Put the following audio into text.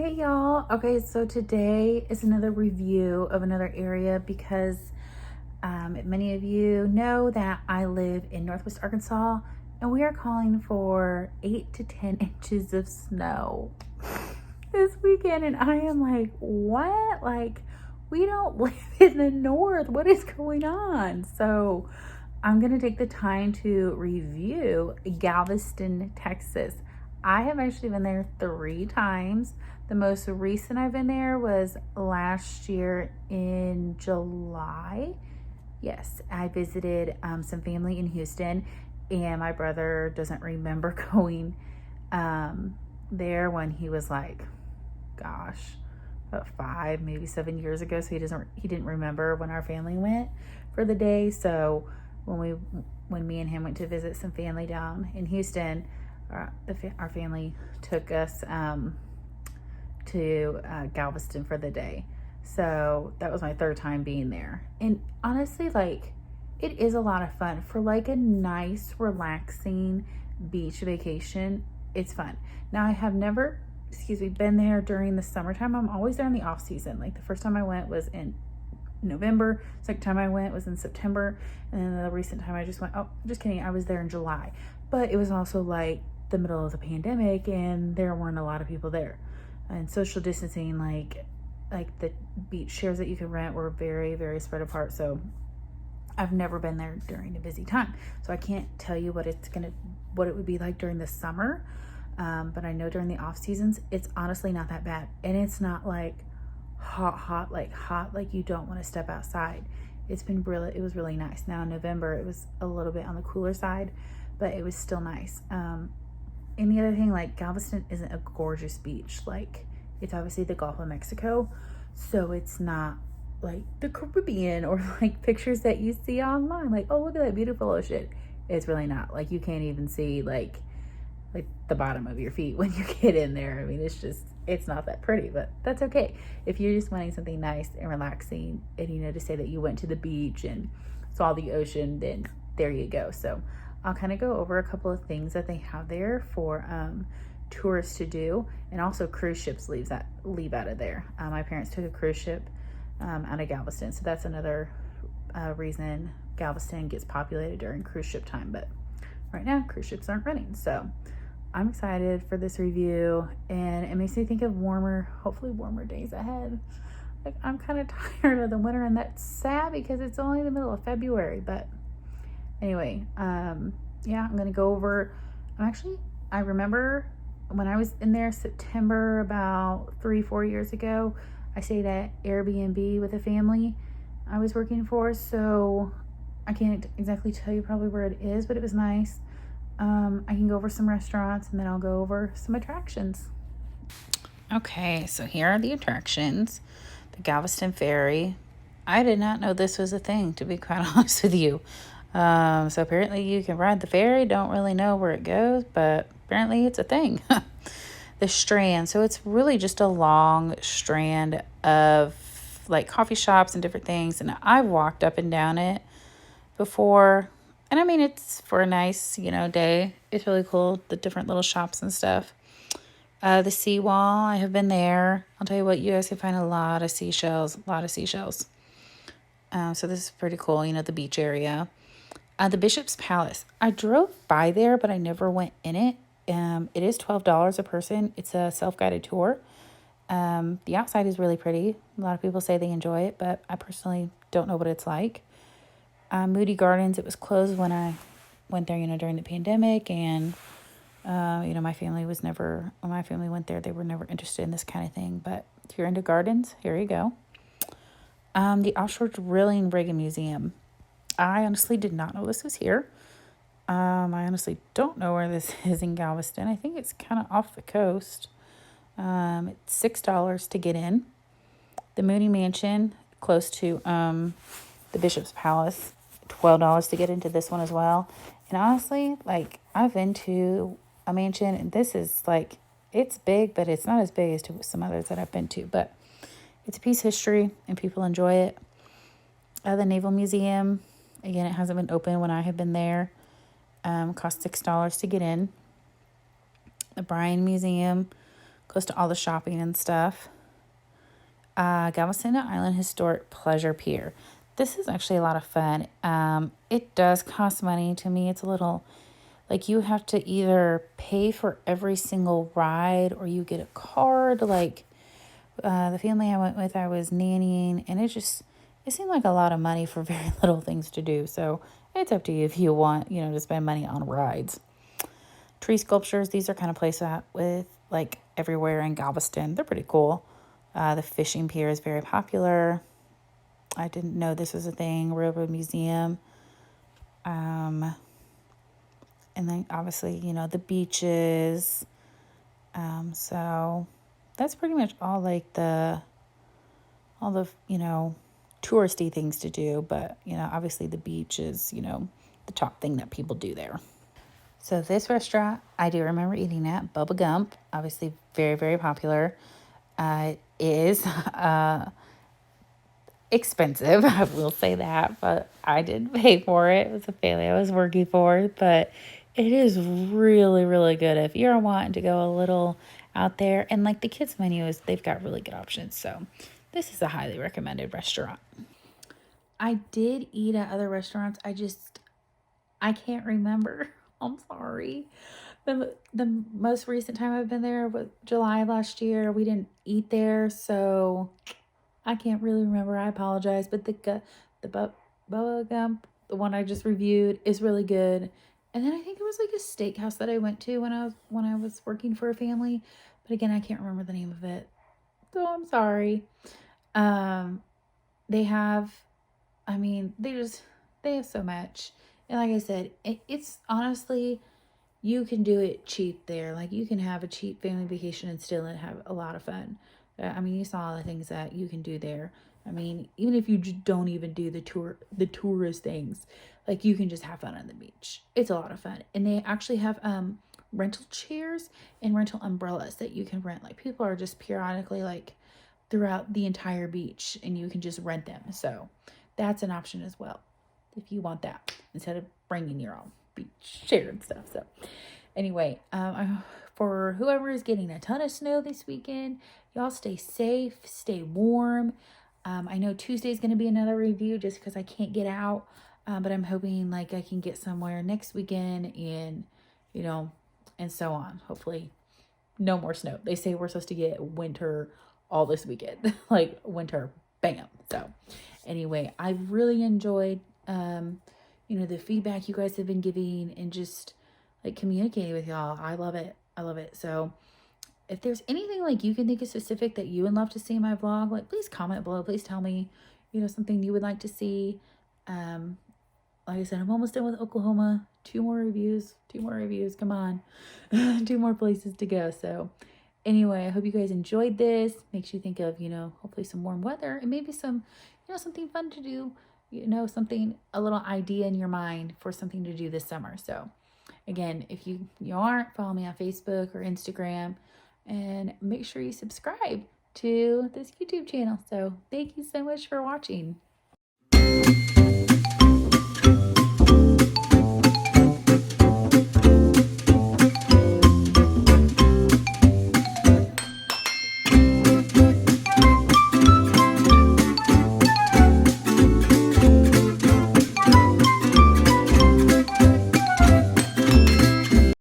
Hey y'all. Okay, so today is another review of another area because many of you know that I live in Northwest Arkansas and we are calling for 8 to 10 inches of snow this weekend. And I am like, what? Like, we don't live in the north. What is going on? So I'm going to take the time to review Galveston, Texas. I have actually been there 3 times. The most recent I've been there was last year in July. Yes, I visited some family in Houston, and my brother doesn't remember going there when he was like, gosh, about 5, maybe 7 years ago. So he didn't remember when our family went for the day. So when me and him went to visit some family down in Houston, our family took us to Galveston for the day. So that was my 3rd time being there. And honestly, like, it is a lot of fun. For like a nice, relaxing beach vacation, it's fun. Now, I have never, been there during the summertime. I'm always there in the off season. Like the first time I went was in November. Second time I went was in September. And then the recent time I just went, oh, just kidding, I was there in July. But it was also like the middle of the pandemic and there weren't a lot of people there. And social distancing, like the beach chairs that you could rent were very, very spread apart. So I've never been there during a busy time. So I can't tell you what it would be like during the summer. But I know during the off seasons, it's honestly not that bad. And it's not like hot, like you don't want to step outside. It was really nice. Now in November, it was a little bit on the cooler side, but it was still nice. And the other thing, like, Galveston isn't a gorgeous beach. Like, it's obviously the Gulf of Mexico, so it's not like the Caribbean or like pictures that you see online. Like, oh, look at that beautiful ocean. It's really not. Like, you can't even see like the bottom of your feet when you get in there. I mean, it's not that pretty, but that's okay. If you're just wanting something nice and relaxing and, to say that you went to the beach and saw the ocean, then there you go. So I'll kind of go over a couple of things that they have there for tourists to do, and also cruise ships leave out of there. My parents took a cruise ship out of Galveston, so that's another reason Galveston gets populated during cruise ship time. But right now, cruise ships aren't running, so I'm excited for this review, and it makes me think of hopefully warmer days ahead. Like, I'm kind of tired of the winter, and that's sad because it's only the middle of February, but anyway, I'm gonna go over. I remember when I was in there September about 3-4 years ago. I stayed at Airbnb with a family I was working for, so I can't exactly tell you probably where it is, but it was nice. I can go over some restaurants and then I'll go over some attractions. Okay, so here are the attractions. The Galveston Ferry. I did not know this was a thing, to be quite honest with you. So apparently you can ride the ferry. Don't really know where it goes, but apparently it's a thing. The Strand. So it's really just a long strand of like coffee shops and different things. And I've walked up and down it before. And I mean, it's for a nice, day. It's really cool. The different little shops and stuff. The seawall. I have been there. I'll tell you what, you guys can find a lot of seashells. So this is pretty cool. The beach area. The Bishop's Palace. I drove by there, but I never went in it. It is $12 a person. It's a self-guided tour. The outside is really pretty. A lot of people say they enjoy it, but I personally don't know what it's like. Moody Gardens, it was closed when I went there, during the pandemic. And, my family when my family went there, they were never interested in this kind of thing. But if you're into gardens, here you go. The Offshore Drilling Rig Museum. I honestly did not know this was here. I honestly don't know where this is in Galveston. I think it's kind of off the coast. It's $6 to get in. The Mooney Mansion, close to the Bishop's Palace, $12 to get into this one as well. And honestly, like, I've been to a mansion, and this is like, it's big, but it's not as big as to some others that I've been to. But it's a piece of history, and people enjoy it. The Naval Museum, again, it hasn't been open when I have been there. Cost $6 to get in. The Bryan Museum close to all the shopping and stuff. Galveston Island Historic Pleasure Pier. This is actually a lot of fun. It does cost money. To me, it's a little like you have to either pay for every single ride or you get a card. Like the family I went with, I was nannying, and it seemed like a lot of money for very little things to do. So it's up to you if you want, to spend money on rides. Tree sculptures, these are kind of placed out with like everywhere in Galveston. They're pretty cool. The fishing pier is very popular. I didn't know this was a thing. Railroad Museum. And then obviously, the beaches. So that's pretty much all like all the, touristy things to do. But, obviously the beach is, the top thing that people do there. So this restaurant, I do remember eating at Bubba Gump. Obviously very, very popular. It is expensive, I will say that, but I did pay for it. It was a family I was working for, but it is really, really good if you're wanting to go a little out there. And like the kids menu they've got really good options. So this is a highly recommended restaurant. I did eat at other restaurants. I can't remember. I'm sorry. The most recent time I've been there was July last year. We didn't eat there, so I can't really remember. I apologize. But the Bubba Gump, the one I just reviewed, is really good. And then I think it was like a steakhouse that I went to when I was working for a family. But again, I can't remember the name of it. So I'm sorry. They have so much. And like I said, it's honestly, you can do it cheap there. Like you can have a cheap family vacation and still have a lot of fun. You saw the things that you can do there. Even if you don't even do the tourist things, like you can just have fun on the beach. It's a lot of fun. And they actually have rental chairs and rental umbrellas that you can rent. Like people are just periodically like throughout the entire beach, and you can just rent them. So that's an option as well if you want that, instead of bringing your own beach chair and stuff. So anyway, for whoever is getting a ton of snow this weekend, y'all stay safe, stay warm. I know Tuesday is going to be another review just because I can't get out, but I'm hoping like I can get somewhere next weekend and, and so on. Hopefully no more snow. They say we're supposed to get winter all this weekend, like winter, bam. So anyway, I've really enjoyed, the feedback you guys have been giving and just like communicating with y'all. I love it. So if there's anything like you can think of specific that you would love to see in my vlog, like please comment below. Please tell me, something you would like to see. Like I said, I'm almost done with Oklahoma. 2 more reviews. Come on. 2 more places to go. So anyway, I hope you guys enjoyed this. Makes you think of, hopefully some warm weather and maybe some, something fun to do, a little idea in your mind for something to do this summer. So again, if you aren't, follow me on Facebook or Instagram, and make sure you subscribe to this YouTube channel. So thank you so much for watching.